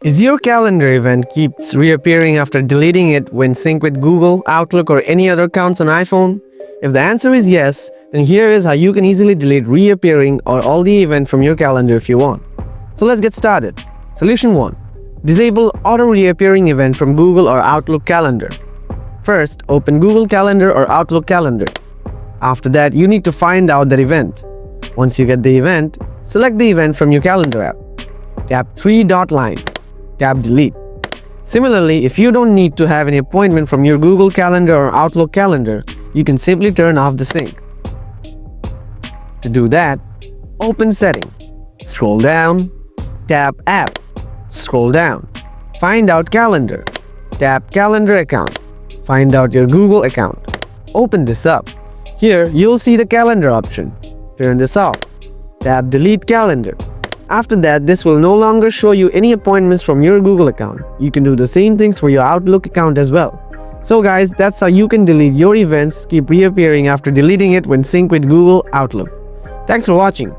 Is your calendar event keeps reappearing after deleting it when synced with Google, Outlook, or any other accounts on iPhone? If the answer is yes, then here is how you can easily delete reappearing or all the event from your calendar if you want. So let's get started. Solution 1. Disable auto reappearing event from Google or Outlook calendar. First, open Google Calendar or Outlook Calendar. After that, you need to find out that event. Once you get the event, select the event from your calendar app. Tap three-dot line. Tap Delete. Similarly, if you don't need to have any appointment from your Google Calendar or Outlook calendar, you can simply turn off the sync. To do that, open Setting. Scroll down. Tap App. Scroll down. Find out Calendar. Tap Calendar Account. Find out your Google account. Open this up. Here, you'll see the calendar option. Turn this off. Tap Delete Calendar. After that, this will no longer show you any appointments from your Google account. You can do the same things for your Outlook account as well. So guys, that's how you can delete your events, keep reappearing after deleting it when synced with Google Outlook. Thanks for watching.